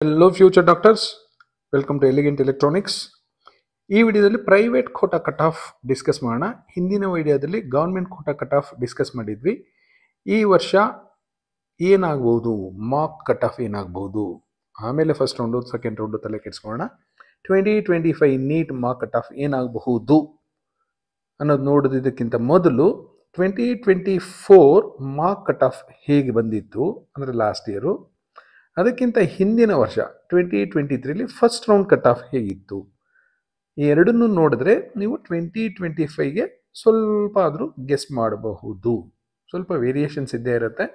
Hello future doctors, welcome to Elegant Electronics. ಈ ವಿಡಿಯೋದಲ್ಲಿ private quota cut off discuss ಮಾಡೋಣ. ಹಿಂದಿನ ವಿಡಿಯೋದಲ್ಲಿ government quota cut off discuss ಮಾಡಿದ್ವಿ. ಈ ವರ್ಷ ಏನಾಗಬಹುದು, ಮಾರ್ಕ್ ಕಟ್ ಆಫ್ ಏನಾಗಬಹುದು, ಆಮೇಲೆ ಫಸ್ಟ್ ರೌಂಡು ಸೆಕೆಂಡ್ ರೌಂಡು ತಲೆ ಕೆಡಿಸ್ಕೊಳ್ಳೋಣ. 2025 ನೀಟ್ ಮಾರ್ಕ್ ಕಟ್ ಆಫ್ ಏನಾಗಬಹುದು ಅನ್ನೋದು ನೋಡೋದಕ್ಕಿಂತ ಮೊದಲು 2024 ಮಾರ್ಕ್ ಕಟ್ ಆಫ್ ಹೇಗೆ ಬಂದಿತ್ತು ಅಂದರೆ ಲಾಸ್ಟ್ ಇಯರು, ಅದಕ್ಕಿಂತ ಹಿಂದಿನ ವರ್ಷ 2023 ಫಸ್ಟ್ ರೌಂಡ್ ಕಟ್ ಆಫ್ ಹೇಗಿತ್ತು, ಈ ಎರಡನ್ನೂ ನೋಡಿದ್ರೆ ನೀವು 2025ಗೆ ಸ್ವಲ್ಪ ಆದರೂ ಗೆಸ್ ಮಾಡಬಹುದು. ಸ್ವಲ್ಪ ವೇರಿಯೇಷನ್ಸ್ ಇದ್ದೇ ಇರುತ್ತೆ,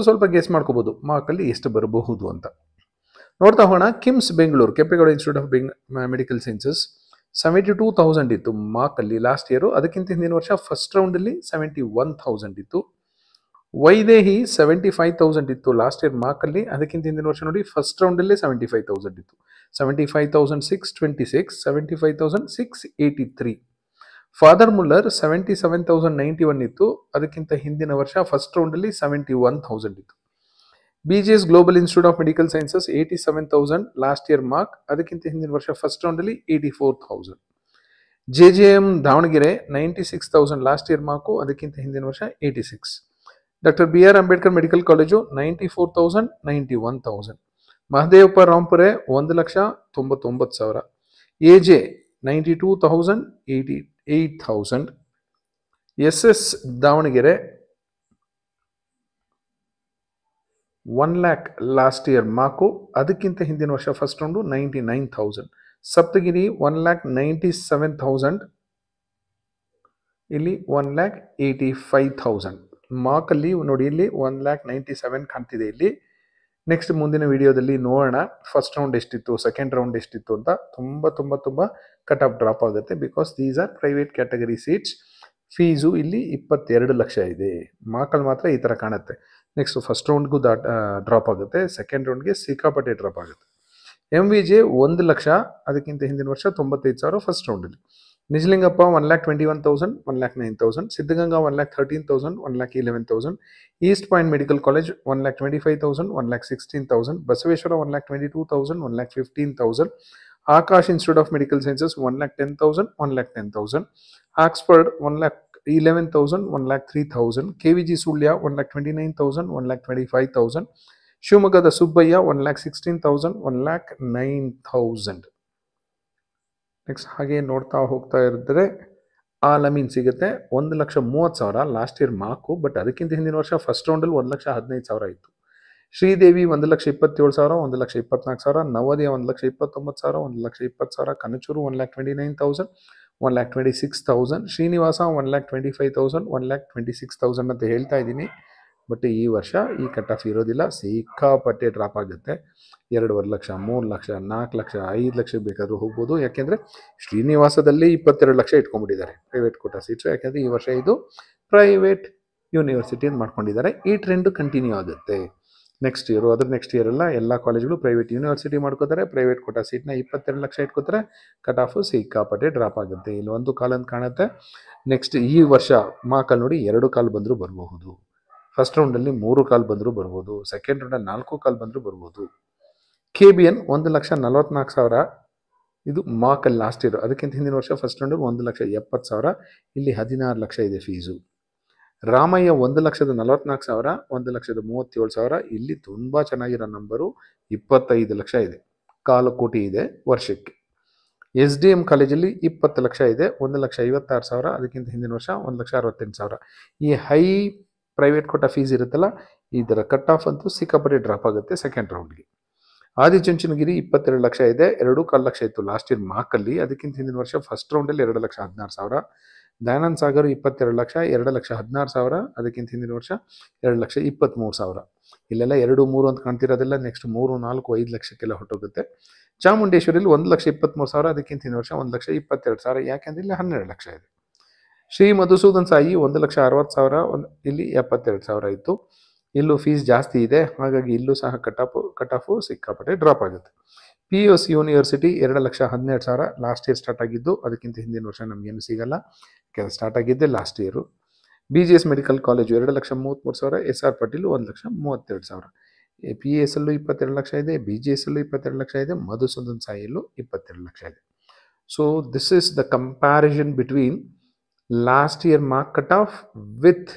ಸ್ವಲ್ಪ ಗೆಸ್ ಮಾಡ್ಕೋಬಹುದು ಮಾರ್ಕಲ್ಲಿ ಎಷ್ಟು ಬರಬಹುದು ಅಂತ. ನೋಡ್ತಾ ಹೋಗೋಣ. KIMS Bengaluru, Kempegowda institute of medical sciences 72,000 ಇತ್ತು ಮಾರ್ಕಲ್ಲಿ ಲಾಸ್ಟ್ ಇಯರು. ಅದಕ್ಕಿಂತ ಹಿಂದಿನ ವರ್ಷ ಫಸ್ಟ್ ರೌಂಡಲ್ಲಿ 71,000 ಇತ್ತು. ವೈದೇಹಿ 75,000 ಇತ್ತು ಲಾಸ್ಟ್ ಇಯರ್ ಮಾರ್ಕಲ್ಲಿ. ಅದಕ್ಕಿಂತ ಹಿಂದಿನ ವರ್ಷ ನೋಡಿ ಫಸ್ಟ್ ರೌಂಡಲ್ಲಿ 75,000 ಇತ್ತು. 75,626, 75,683. ಫಾದರ್ ಮುಲ್ಲರ್ 77,091 ಇತ್ತು. ಅದಕ್ಕಿಂತ ಹಿಂದಿನ ವರ್ಷ ಫಸ್ಟ್ ರೌಂಡಲ್ಲಿ 71,000 ಇತ್ತು. BGS global institute of medical sciences 87,000 last year mark. ಅದಕ್ಕಿಂತ ಹಿಂದಿನ ವರ್ಷ ಫಸ್ಟ್ ರೌಂಡಲ್ಲಿ 84,000. JJM Davangere 96,000 last year mark. ಅದಕ್ಕಿಂತ ಹಿಂದಿನ ವರ್ಷ 86. Doctor BR Ambedkar medical college 94,000, 91,000. Mahadevappa Rampure 1,99,000. AJ 92,000, 88,000. SS Davangere 1 lakh last year mark. ಅದಕ್ಕಿಂತ ಹಿಂದಿನ ವರ್ಷ ಫಸ್ಟ್ ರೌಂಡು 99,000. ಸಪ್ತಗಿರಿ 1,97,000, ಇಲ್ಲಿ 1,85,000 ಮಾರ್ಕಲ್ಲಿ ನೋಡಿ. ಇಲ್ಲಿ 1,97,000 ಕಾಣ್ತಿದೆ ಇಲ್ಲಿ. ನೆಕ್ಸ್ಟ್ ಮುಂದಿನ ವಿಡಿಯೋದಲ್ಲಿ ನೋಡೋಣ ಫಸ್ಟ್ ರೌಂಡ್ ಎಷ್ಟಿತ್ತು, ಸೆಕೆಂಡ್ ರೌಂಡ್ ಎಷ್ಟಿತ್ತು ಅಂತ. ತುಂಬ ಕಟ್ ಆಫ್ ಡ್ರಾಪ್ ಆಗುತ್ತೆ, because these are private category seats. Fees ಇಲ್ಲಿ 22 ಲಕ್ಷ ಇದೆ. ಮಾರ್ಕಲ್ಲಿ ಮಾತ್ರ ಈ ಥರ ಕಾಣುತ್ತೆ. ನೆಕ್ಸ್ಟ್ ಫಸ್ಟ್ ರೌಂಡ್ಗೂ ಡ್ರಾಪ್ ಆಗುತ್ತೆ, ಸೆಕೆಂಡ್ ರೌಂಡ್ಗೆ ಸಿಕ್ಕಾಪಟ್ಟೆ ಡ್ರಾಪ್ ಆಗುತ್ತೆ. MVJ 1 ಲಕ್ಷ, ಅದಕ್ಕಿಂತ ಹಿಂದಿನ ವರ್ಷ 95,000 ಫಸ್ಟ್ ರೌಂಡಲ್ಲಿ. Nijalingappa 1,21,000, 1,09,000. Siddaganga 1,13,000, 1,11,000. East point medical college 1,25,000, 1,16,000. Basaveshwara 1,22,000, 1,15,000. Akash institute of medical sciences 1,10,000, 1,10,000. Oxford 1,11,000, 1,03,000. KVG Sullia 1,29,000, 1,25,000. ಶಿವಮೊಗ್ಗದ ಸುಬ್ಬಯ್ಯ 1,16,000, 1,09,000. ನೆಕ್ಸ್ಟ್ ಹಾಗೆ ನೋಡ್ತಾ ಹೋಗ್ತಾ ಇರಿದ್ರೆ ಆಲಮೀನ್ ಸಿಗುತ್ತೆ 1,30,000 ಲಾಸ್ಟ್ ಇಯರ್ ಮಾರ್ಕು. ಬಟ್ ಅದಕ್ಕಿಂತ ಹಿಂದಿನ ವರ್ಷ ಫಸ್ಟ್ ರೌಂಡಲ್ಲಿ 1,15,000 ಇತ್ತು. ಶ್ರೀದೇವಿ 1,27,000, 1,24,000. ನವೋದಯ 1,29,000, 1,20,000. ಕನಚೂರು 1,29,000, 1,26,000. ಶ್ರೀನಿವಾಸ 1,25,000, 1,26,000 ಅಂತ ಹೇಳ್ತಾ ಇದ್ದೀನಿ. ಬಟ್ ಈ ವರ್ಷ ಈ ಕಟ್ ಆಫ್ ಇರೋದಿಲ್ಲ, ಸಿಕ್ಕಾಪಟ್ಟೆ ಡ್ರಾಪ್ ಆಗುತ್ತೆ. 2.5 ಲಕ್ಷ, 3 ಲಕ್ಷ, 4 ಲಕ್ಷ, 5 ಲಕ್ಷ ಬೇಕಾದರೂ ಹೋಗ್ಬೋದು. ಯಾಕೆಂದರೆ ಶ್ರೀನಿವಾಸದಲ್ಲಿ 22 ಲಕ್ಷ ಇಟ್ಕೊಂಡ್ಬಿಟ್ಟಿದ್ದಾರೆ ಪ್ರೈವೇಟ್ ಕೋಟಾ ಸೀಟ್ಸು. ಯಾಕೆಂದರೆ ಈ ವರ್ಷ ಇದು ಪ್ರೈವೇಟ್ ಯೂನಿವರ್ಸಿಟಿ ಅಂತ ಮಾಡ್ಕೊಂಡಿದ್ದಾರೆ. ಈ ಟ್ರೆಂಡು ಕಂಟಿನ್ಯೂ ಆಗುತ್ತೆ ನೆಕ್ಸ್ಟ್ ಇಯರು. ಅದ್ರ ನೆಕ್ಸ್ಟ್ ಇಯರ್ ಎಲ್ಲ ಕಾಲೇಜ್ಗಳು ಪ್ರೈವೇಟ್ ಯೂನಿವರ್ಸಿಟಿ ಮಾಡ್ಕೋತಾರೆ. ಪ್ರೈವೇಟ್ ಕೋಟಾ ಸೀಟ್ನ 22 ಲಕ್ಷ ಇಟ್ಕೋತಾರೆ. ಕಟ್ ಆಫು ಸಿಕ್ಕಾಪಟ್ಟೆ ಡ್ರಾಪ್ ಆಗುತ್ತೆ. ಇಲ್ಲಿ 1 ಕಾಲ್ ಅಂತ ಕಾಣುತ್ತೆ. ನೆಕ್ಸ್ಟ್ ಈ ವರ್ಷ ಮಾರ್ಕಲ್ಲಿ ನೋಡಿ 2 ಕಾಲ್ ಬಂದರೂ ಬರಬಹುದು. ಫಸ್ಟ್ ರೌಂಡಲ್ಲಿ 3 ಕಾಲ್ ಬಂದರೂ ಬರ್ಬೋದು. ಸೆಕೆಂಡ್ ರೌಂಡಲ್ಲಿ 4 ಕಾಲ್ ಬಂದರೂ ಬರ್ಬೋದು. KBN 1,44,000 ಇದು ಮಾರ್ಕಲ್ಲಿ ಲಾಸ್ಟ್ ಇಯರ್. ಅದಕ್ಕಿಂತ ಹಿಂದಿನ ವರ್ಷ ಫಸ್ಟ್ ರೌಂಡಲ್ಲಿ 1,70,000. ಇಲ್ಲಿ 16 ಲಕ್ಷ ಇದೆ ಫೀಸು. ರಾಮಯ್ಯ 1,44,000, 1,37,000. ಇಲ್ಲಿ ತುಂಬ ಚೆನ್ನಾಗಿರೋ ನಂಬರು 25 ಲಕ್ಷ ಇದೆ. 1/4 ಕೋಟಿ ಇದೆ ವರ್ಷಕ್ಕೆ. SDM ಕಾಲೇಜಲ್ಲಿ 20 ಲಕ್ಷ ಇದೆ, 1,56,000. ಅದಕ್ಕಿಂತ ಹಿಂದಿನ ವರ್ಷ 1,68,000. ಈ ಹೈ ಪ್ರೈವೇಟ್ ಕೋಟಾ ಫೀಸ್ ಇರುತ್ತಲ್ಲ, ಇದರ ಕಟ್ ಆಫ್ ಅಂತೂ ಸಿಕ್ಕಾಪಟ್ಟೆ ಡ್ರಾಪ್ ಆಗುತ್ತೆ ಸೆಕೆಂಡ್ ರೌಂಡ್ಗೆ. ಆದಿಚುಂಚನಗಿರಿ 22 ಲಕ್ಷ ಇದೆ, 2.25 ಲಕ್ಷ ಇತ್ತು ಲಾಸ್ಟ್ ಇಯರ್ ಮಾರ್ಕಲ್ಲಿ. ಅದಕ್ಕಿಂತ ಹಿಂದಿನ ವರ್ಷ ಫಸ್ಟ್ ರೌಂಡಲ್ಲಿ 2,16,000. ದಯಾನಂದ್ ಸಾಗರ್ 22 ಲಕ್ಷ, 2,16,000. ಅದಕ್ಕಿಂತ ಹಿಂದಿನ ವರ್ಷ 2,23,000. ಇಲ್ಲೆಲ್ಲ 2, 3 ಅಂತ ಕಾಣ್ತಿರೋದೆಲ್ಲ ನೆಕ್ಸ್ಟ್ 3, 4, 5 ಲಕ್ಷಕ್ಕೆಲ್ಲ ಹೊಟ್ಟೋಗುತ್ತೆ. ಚಾಮುಂಡೇಶ್ವರಿಯಲ್ಲಿ 1,23,000. ಅದಕ್ಕಿಂತ ಹಿಂದಿನ ವರ್ಷ 1,22,000. ಯಾಕೆಂದರೆ ಇಲ್ಲಿ 12 ಲಕ್ಷ ಇದೆ. ಶ್ರೀ ಮಧುಸೂದನ್ ಸಾಯಿ 1,60,000, ಇಲ್ಲಿ 72,000 ಇತ್ತು. ಇಲ್ಲೂ ಫೀಸ್ ಜಾಸ್ತಿ ಇದೆ, ಹಾಗಾಗಿ ಇಲ್ಲೂ ಸಹ ಕಟ್ ಆಫು ಸಿಕ್ಕಾಪಟ್ಟೆ ಡ್ರಾಪ್ ಆಗುತ್ತೆ. PUS university 2,12,000 last year start ಆಗಿದ್ದು. ಅದಕ್ಕಿಂತ ಹಿಂದಿನ ವರ್ಷ ನಮಗೇನು ಸಿಗಲ್ಲ, ಸ್ಟಾರ್ಟ್ ಆಗಿದ್ದೆ last year. BGS medical college 2,33,000. SR Patil 1,32,000. P S ಅಲ್ಲೂ 22 ಲಕ್ಷ ಇದೆ, ಬಿ ಜಿ ಎಸ್ ಅಲ್ಲೂ 22 ಲಕ್ಷ ಇದೆ, ಮಧುಸೂದನ್ ಸಾಯಿಯಲ್ಲೂ 22 ಲಕ್ಷ ಇದೆ. So this is the comparison between last year mark cut off with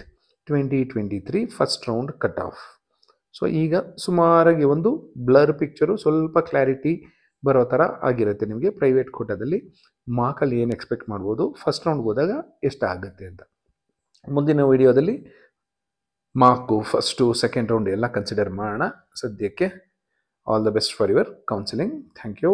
2023 first round cut off. So ಈಗ ಸುಮಾರಾಗಿ ಒಂದು ಬ್ಲರ್ ಪಿಕ್ಚರು, ಸ್ವಲ್ಪ ಕ್ಲಾರಿಟಿ ಬರೋ ಥರ ಆಗಿರುತ್ತೆ ನಿಮಗೆ. ಪ್ರೈವೇಟ್ ಕೋಟಾದಲ್ಲಿ ಮಾರ್ಕಲ್ಲಿ ಏನು ಎಕ್ಸ್ಪೆಕ್ಟ್ ಮಾಡ್ಬೋದು, ಫಸ್ಟ್ ರೌಂಡ್ಗೆ ಹೋದಾಗ ಎಷ್ಟಾಗುತ್ತೆ ಅಂತ. ಮುಂದಿನ ವಿಡಿಯೋದಲ್ಲಿ ಮಾರ್ಕು ಫಸ್ಟು ಸೆಕೆಂಡ್ ರೌಂಡ್ ಎಲ್ಲ ಕನ್ಸಿಡರ್ ಮಾಡೋಣ. ಸದ್ಯಕ್ಕೆ all the best for your counselling. Thank you.